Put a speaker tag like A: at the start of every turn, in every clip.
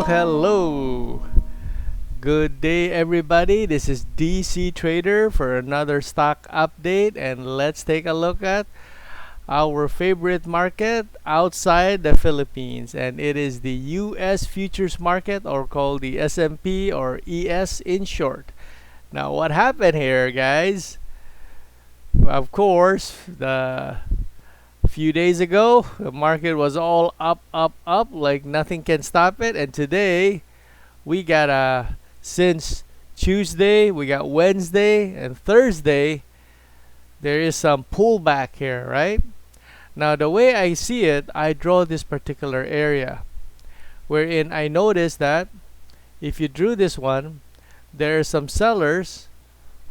A: Hello. Good day, everybody. This is DC Trader for another stock update, and let's take a look at our favorite market outside the Philippines, and it is the US futures market, or called the S&P, or ES in short. Now, what happened here, guys? Of course, the few days ago, the market was all up, up, up, like nothing can stop it. And today, we got since Tuesday, we got Wednesday and Thursday, there is some pullback here, right? Now, the way I see it, I draw this particular area, wherein I notice that if you drew this one, there are some sellers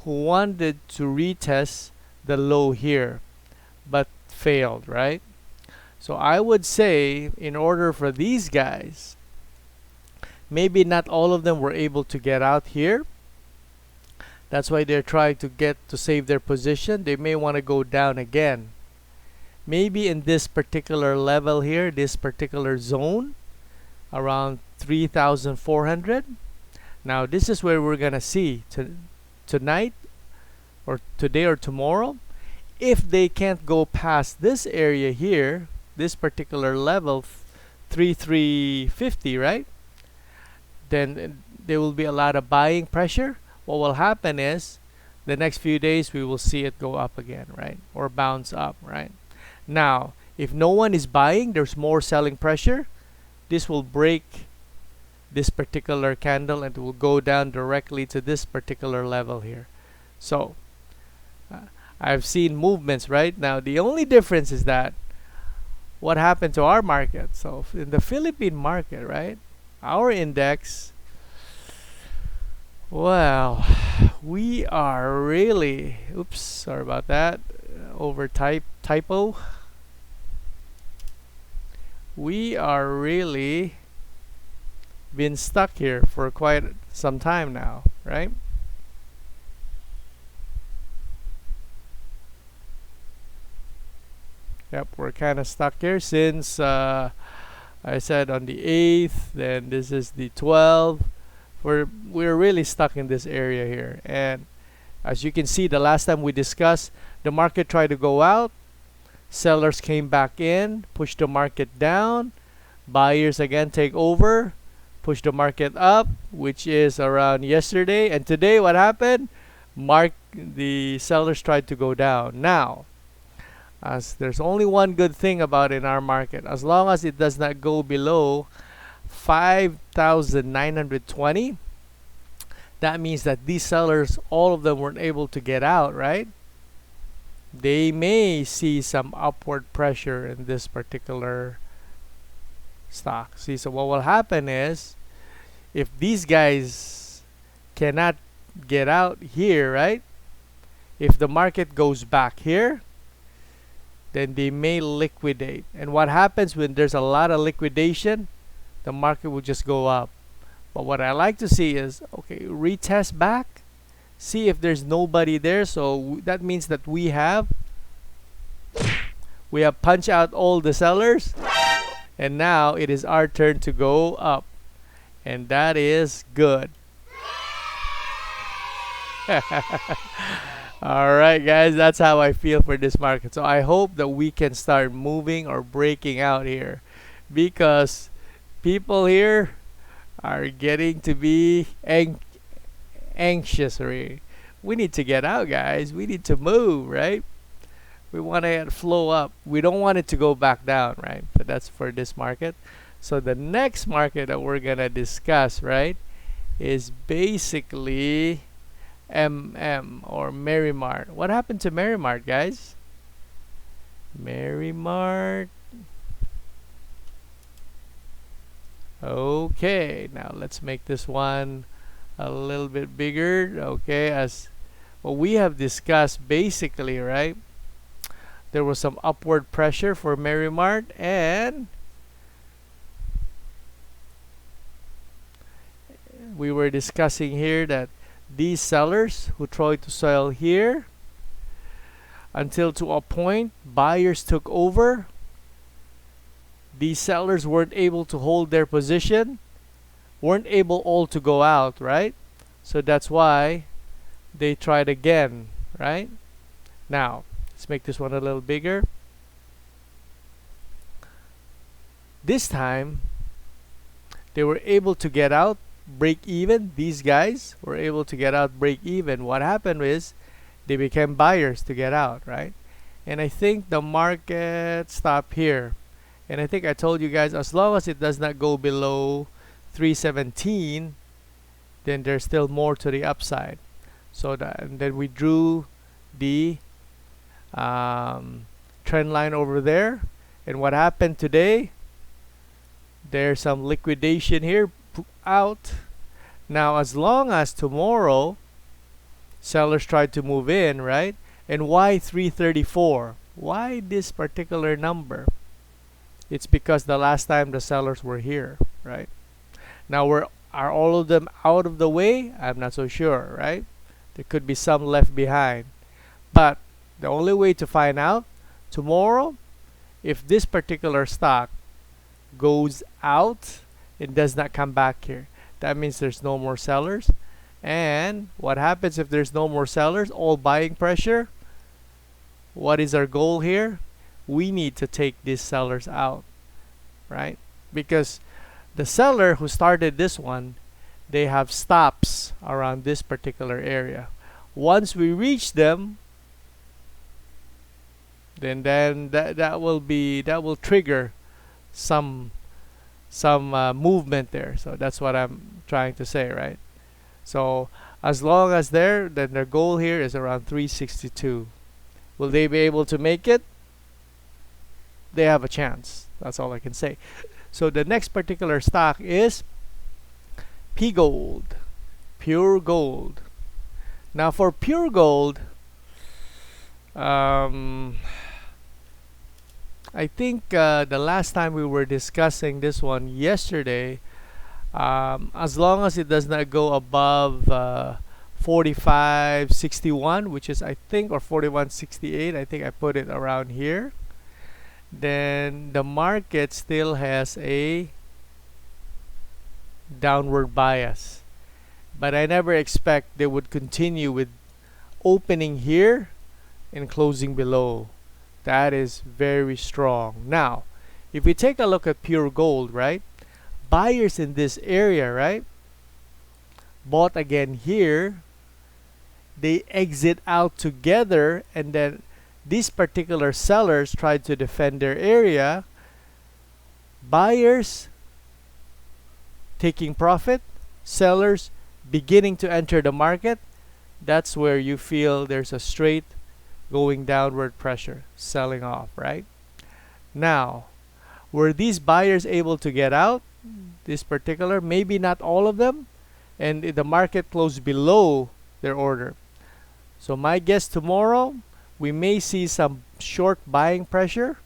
A: who wanted to retest the low here, but failed, right? So I would say, in order for these guys, maybe not all of them were able to get out here. That's why they're trying to get to save their position. They may want to go down again. Maybe in this particular level here, this particular zone, around 3,400. Now, this is where we're gonna see tonight, or today or tomorrow. If they can't go past this area here, this particular level, 3,350, right? Then there will be a lot of buying pressure. What will happen is, the next few days we will see it go up again, right? Or bounce up, right? Now, if no one is buying, there's more selling pressure. This will break this particular candle and it will go down directly to this particular level here. So, I've seen movements, right? Now, the only difference is that what happened to our market. So, in the Philippine market, right? Our index, well, we are really, oops, sorry about that, typo. We are really been stuck here for quite some time now, right? Yep, we're kind of stuck here since I said on the 8th, then this is the 12th. We're really stuck in this area here. And as you can see, the last time we discussed, the market tried to go out, sellers came back in, pushed the market down, buyers again take over, push the market up, which is around yesterday. And today, what happened? The sellers tried to go down. Now, as there's only one good thing about in our market, as long as it does not go below 5,920, that means that these sellers, all of them weren't able to get out, right? They may see some upward pressure in this particular stock. See, so what will happen is, if these guys cannot get out here, right? If the market goes back here, then they may liquidate. And what happens when there's a lot of liquidation? The market will just go up. But what I like to see is, okay, retest back, see if there's nobody there. So that means that we have punched out all the sellers, and now it is our turn to go up, and that is good. Alright, guys, that's how I feel for this market. So I hope that we can start moving or breaking out here, because people here are getting to be anxious. We need to get out, guys. We need to move, right? We want to flow up. We don't want it to go back down, right? But that's for this market. So the next market that we're gonna discuss, right, is basically or Merrimart. What happened to Merrimart, guys? Merrimart. Okay, now let's make this one a little bit bigger. Okay, as what we have discussed, basically, right, there was some upward pressure for Merrimart, and we were discussing here that these sellers who tried to sell here, until to a point buyers took over, these sellers weren't able to hold their position. weren't able all to go out, right? So that's why they tried again, right? Now, let's make this one a little bigger. This time, they were able to get out, break even. These guys were able to get out, break even. What happened is they became buyers to get out, right? And I think the market stopped here. And I think I told you guys, as long as it does not go below 317, then there's still more to the upside. So and then we drew the trend line over there. And what happened today? There's some liquidation here out. Now, as long as tomorrow sellers try to move in, right? And why 334? Why this particular number? It's because the last time the sellers were here, right? Now, are all of them out of the way? I'm not so sure, right? There could be some left behind. But the only way to find out tomorrow, if this particular stock goes out and does not come back here, that means there's no more sellers. And what happens if there's no more sellers? All buying pressure. What is our goal here? We need to take these sellers out, right? Because the seller who started this one, they have stops around this particular area. Once we reach them, then that will trigger some movement there. So that's what I'm trying to say, right? So as long as then their goal here is around 362. Will they be able to make it? They have a chance. That's all I can say. So the next particular stock is PGOLD, Pure Gold. Now for Pure Gold, I think the last time we were discussing this one yesterday, as long as it does not go above 45.61, which is I think, or 41.68, I think I put it around here, then the market still has a downward bias. But I never expect they would continue with opening here and closing below. That is very strong. Now, if we take a look at Pure Gold, right? Buyers in this area, right? Bought again here. They exit out together, and then these particular sellers tried to defend their area. Buyers taking profit, sellers beginning to enter the market. That's where you feel there's a straight going downward pressure, selling off, right? Now, were these buyers able to get out? This particular, maybe not all of them, and the market closed below their order. So my guess tomorrow, we may see some short buying pressure,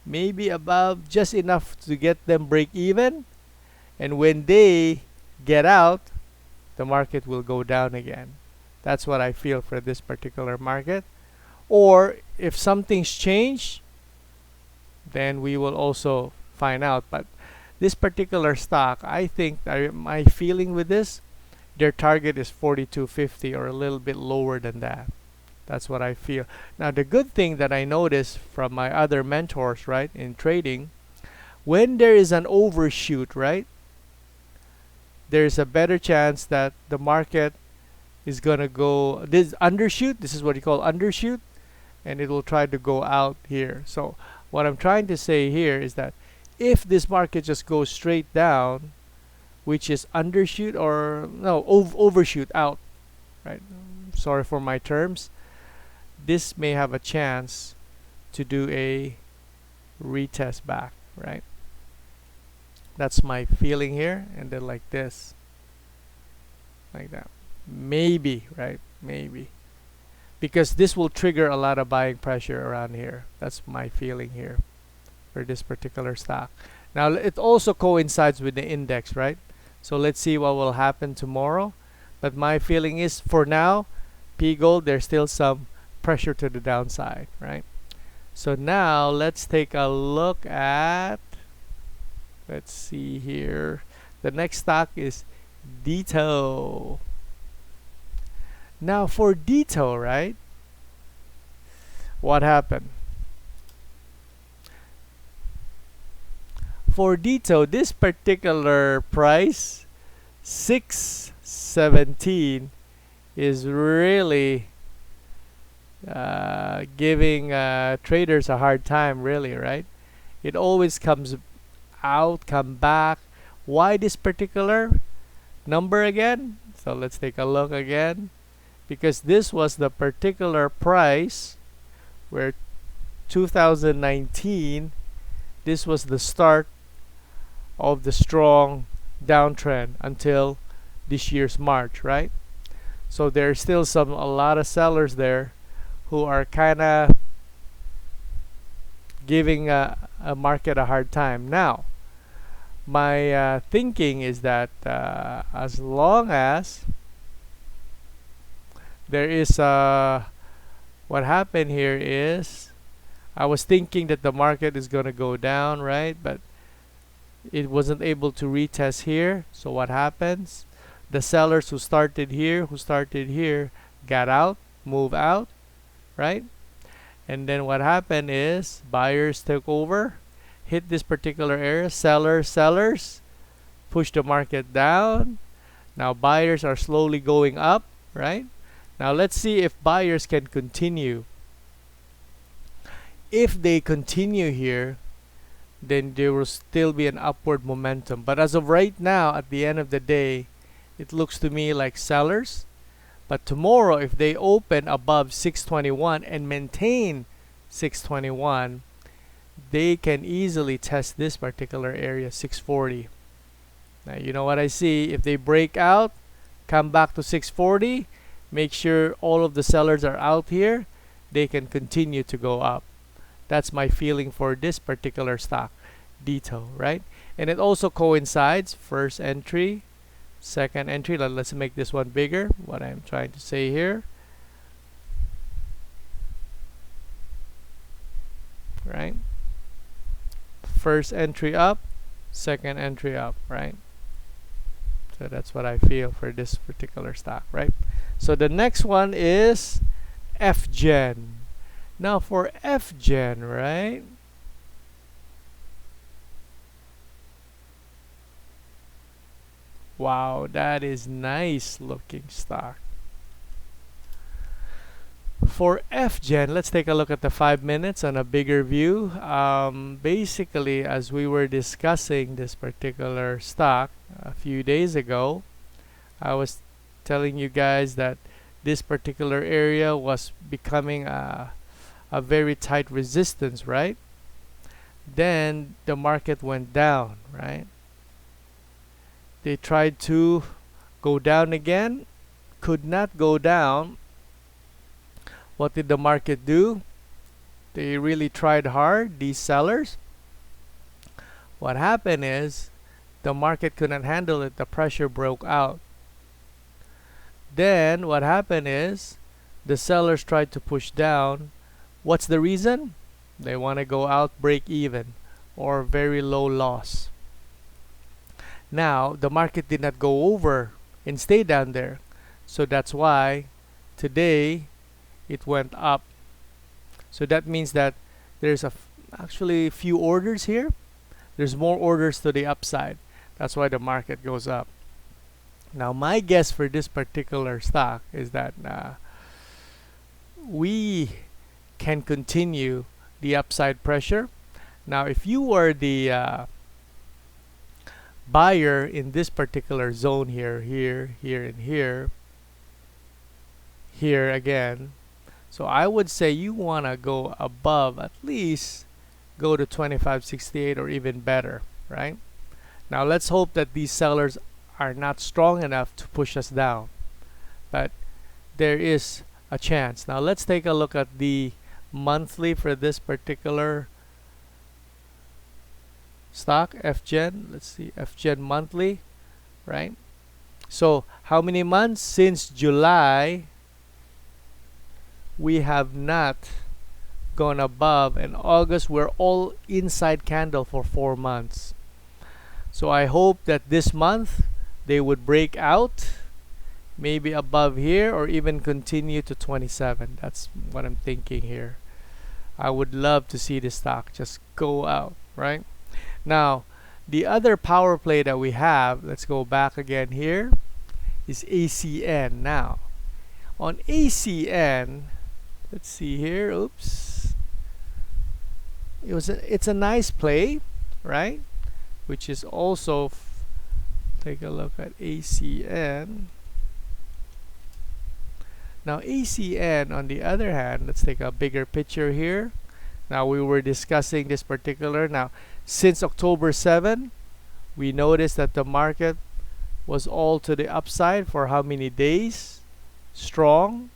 A: maybe above, just enough to get them break even. And when they get out, the market will go down again. That's what I feel for this particular market. Or if something's changed, then we will also find out. But this particular stock, I think my feeling with this, their target is 42.50 or a little bit lower than that. That's what I feel. Now, the good thing that I noticed from my other mentors, right, in trading, when there is an overshoot, right, there's a better chance that the market is going to go, this undershoot, this is what you call undershoot, and it will try to go out here. So what I'm trying to say here is that if this market just goes straight down, which is undershoot or no, overshoot out, right? Sorry for my terms. This may have a chance to do a retest back, right? That's my feeling here. And then like this, like that. Maybe, right? Maybe. Because this will trigger a lot of buying pressure around here. That's my feeling here for this particular stock. Now, it also coincides with the index, right? So let's see what will happen tomorrow. But my feeling is, for now, PGOLD, there's still some pressure to the downside, right? So now let's take a look at, let's see here, The next stock is Dito. Now for Dito, right? What happened? For Dito, this particular price, 617, is really giving traders a hard time, really, right? It always comes out, come back. Why this particular number again? So let's take a look again, because this was the particular price where 2019, this was the start of the strong downtrend until this year's March, right? So there's still a lot of sellers there who are kind of giving a market a hard time. Now, my thinking is that as long as there is what happened here is, I was thinking that the market is going to go down, right? But it wasn't able to retest here. So what happens? The sellers who started here, got out, move out, right? And then what happened is buyers took over, hit this particular area, sellers push the market down. Now buyers are slowly going up, right? Now let's see if buyers can continue. If they continue here, then there will still be an upward momentum. But as of right now, at the end of the day, it looks to me like sellers. But tomorrow, if they open above 621 and maintain 621, they can easily test this particular area, 640. Now, you know what I see? If they break out, come back to 640, make sure all of the sellers are out here, they can continue to go up. That's my feeling for this particular stock, Dito, right? And it also coincides, first entry, second entry. Let's make this one bigger, what I'm trying to say here. Right? First entry up, second entry up, right? So that's what I feel for this particular stock, right? So the next one is FGEN. Now for FGEN, right? Wow, that is nice looking stock. For FGEN, let's take a look at the 5 minutes on a bigger view. Basically, as we were discussing this particular stock a few days ago, I was telling you guys that this particular area was becoming a very tight resistance, right? Then the market went down, right? They tried to go down again, could not go down. What did the market do? They really tried hard, these sellers. What happened is the market couldn't handle it, the pressure broke out. Then what happened is the sellers tried to push down. What's the reason? They want to go out break even or very low loss. Now the market did not go over and stay down there. So that's why today it went up. So that means that there's actually few orders here. There's more orders to the upside. That's why the market goes up. Now my guess for this particular stock is that we can continue the upside pressure. Now if you were the buyer in this particular zone here, and here again, so I would say you want to go above, at least go to 25.68 or even better, right? Now let's hope that these sellers are not strong enough to push us down, but there is a chance. Now let's take a look at the monthly for this particular stock, FGEN. Let's see, FGEN monthly, right? So how many months? Since July, we have not gone above, and August we're all inside candle for 4 months. So I hope that this month they would break out, maybe above here, or even continue to 27. That's what I'm thinking here. I would love to see the stock just go out, right? Now, the other power play that we have, let's go back again here, is ACN. Now, on ACN, let's see here, oops. It's a nice play, right? Which is also, take a look at ACN. Now ACN, on the other hand, let's take a bigger picture here. Now we were discussing this particular. Now since October 7, we noticed that the market was all to the upside for how many days? Strong.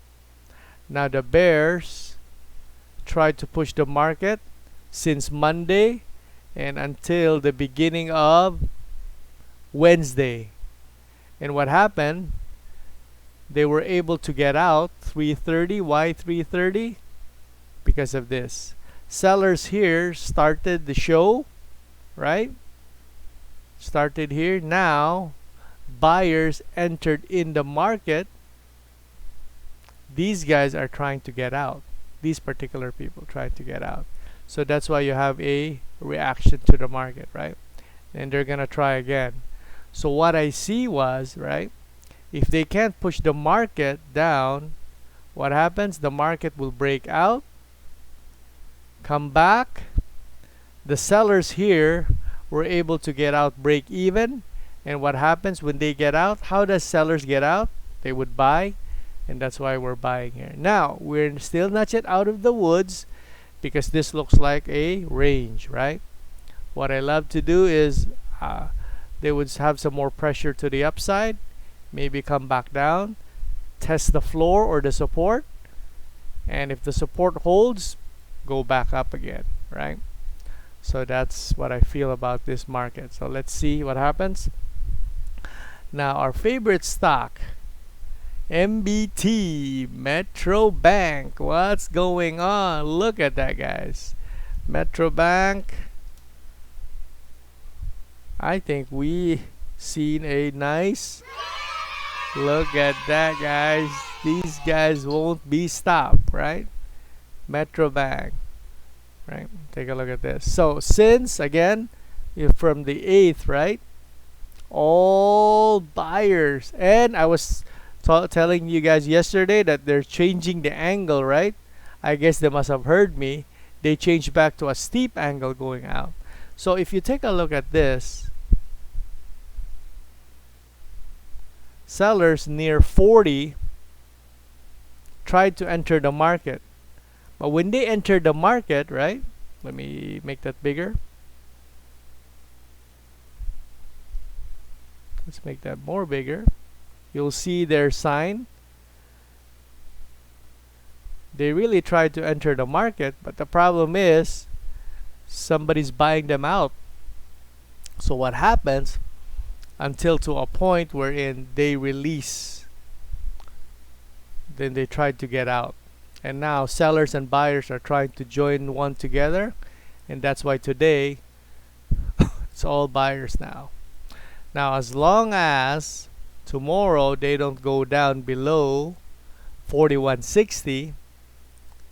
A: Now the bears tried to push the market since Monday and until the beginning of Wednesday. And what happened? They were able to get out 330. Why 330? Because of this. Sellers here started the show, right? Started here. Now, buyers entered in the market. These guys are trying to get out. These particular people trying to get out. So that's why you have a reaction to the market, right? And they're gonna try again. So what I see was, right, if they can't push the market down, what happens? The market will break out, come back. The sellers here were able to get out, break even. And what happens when they get out? How does sellers get out? They would buy, and that's why we're buying here. Now, we're still not yet out of the woods because this looks like a range, right? What I love to do is they would have some more pressure to the upside, maybe come back down, test the floor or the support, and if the support holds, go back up again, right? So that's what I feel about this market. So let's see what happens. Now our favorite stock, MBT, Metro Bank. What's going on? Look at that, guys. Metro Bank. I think we seen a nice, look at that, guys. These guys won't be stopped, right? Metro Bank, right? Take a look at this. So since, again, from the 8th, right, all buyers, and I was telling you guys yesterday that they're changing the angle, right? I guess they must have heard me. They changed back to a steep angle going out. So if you take a look at this, sellers near 40 tried to enter the market. But when they entered the market, right? Let me make that bigger. Let's make that more bigger. You'll see their sign. They really tried to enter the market, but the problem is somebody's buying them out. So what happens? Until to a point wherein they release, then they tried to get out, and now sellers and buyers are trying to join one together, and that's why today it's all buyers now. Now as long as tomorrow they don't go down below 4160,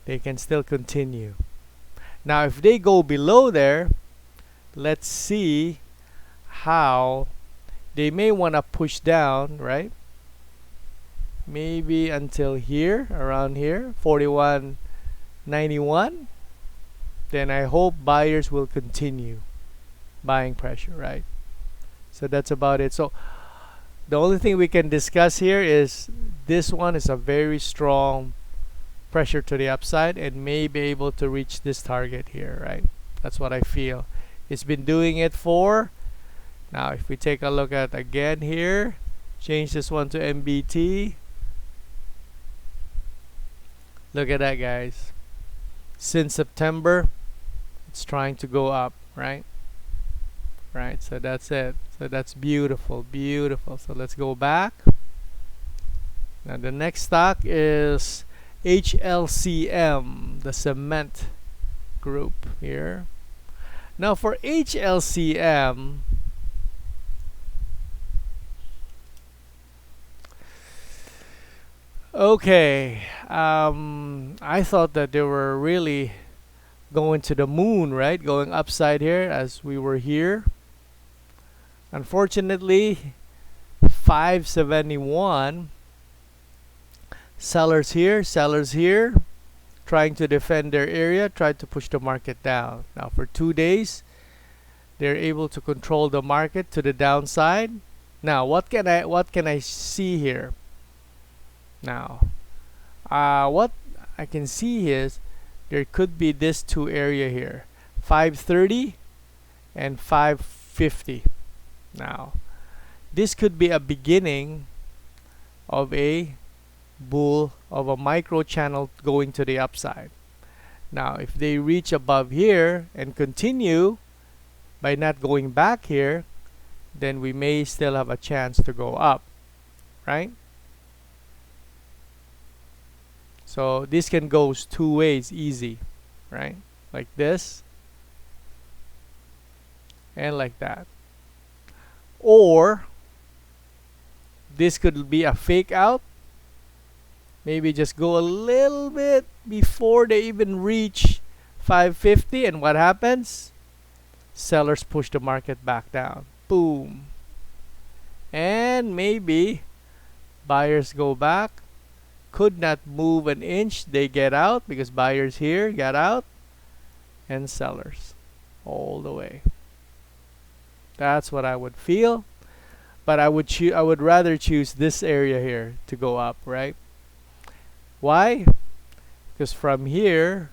A: they can still continue. Now if they go below there, let's see how they may want to push down, right? Maybe until here, around here, 41.91. Then I hope buyers will continue buying pressure, right? So that's about it. So the only thing we can discuss here is this one is a very strong pressure to the upside and may be able to reach this target here, right? That's what I feel. It's been doing it for. Now if we take a look at again here, change this one to MBT. Look at that, guys. Since September, it's trying to go up, right? Right, so that's it. So that's beautiful, beautiful. So let's go back. Now the next stock is HLCM, the cement group here. Now for HLCM, Okay, I thought that they were really going to the moon, right? Going upside here as we were here. Unfortunately, 571, sellers here, trying to defend their area, tried to push the market down. Now for 2 days, they're able to control the market to the downside. Now what can I see here? Now, what I can see is there could be this two area here, 530 and 550. Now, this could be a beginning of a bull of a micro channel going to the upside. Now, if they reach above here and continue by not going back here, then we may still have a chance to go up, right? So this can go two ways easy, right? Like this and like that. Or this could be a fake out. Maybe just go a little bit before they even reach 550, and what happens? Sellers push the market back down. Boom. And maybe buyers go back. Could not move an inch, they get out because buyers here got out, and sellers all the way. That's what I would feel, but I would rather choose this area here to go up, right? Why? Because from here,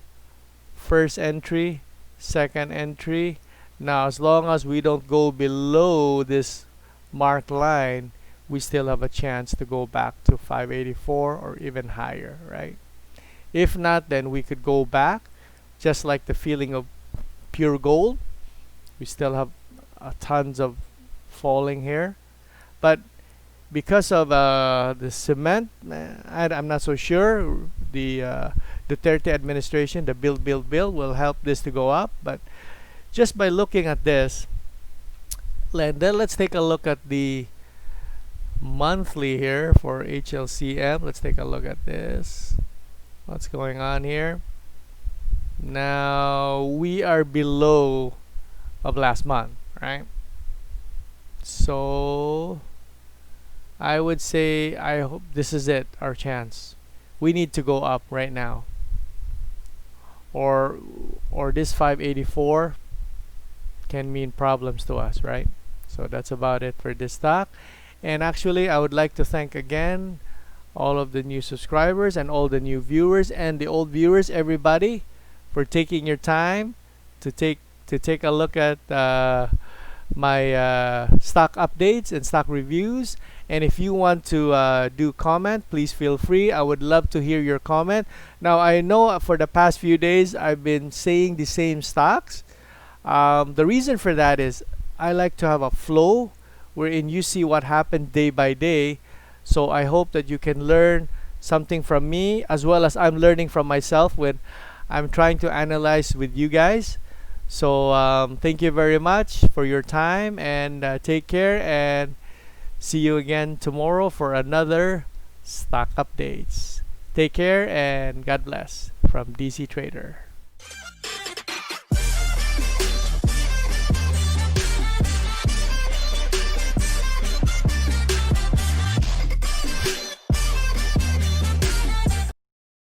A: first entry, second entry. Now as long as we don't go below this mark line, we still have a chance to go back to 584 or even higher, right? If not, then we could go back, just like the feeling of pure gold. We still have tons of falling here, but because of the cement, I'm not so sure. The Duterte administration, the build will help this to go up, but just by looking at this, then let's take a look at the monthly here for HLCM. Let's take a look at this. What's going on here? Now we are below of last month, right? So I would say I hope this is it, our chance. We need to go up right now, or this 584 can mean problems to us, right? So that's about it for this stock. And actually, I would like to thank again all of the new subscribers and all the new viewers and the old viewers, everybody, for taking your time to take a look at my stock updates and stock reviews. And if you want to do comment, please feel free. I would love to hear your comment. Now, I know for the past few days I've been saying the same stocks. The reason for that is I like to have a flow wherein you see what happened day by day. So I hope that you can learn something from me, as well as I'm learning from myself when I'm trying to analyze with you guys. So thank you very much for your time, and take care, and see you again tomorrow for another stock updates. Take care and God bless from DC Trader.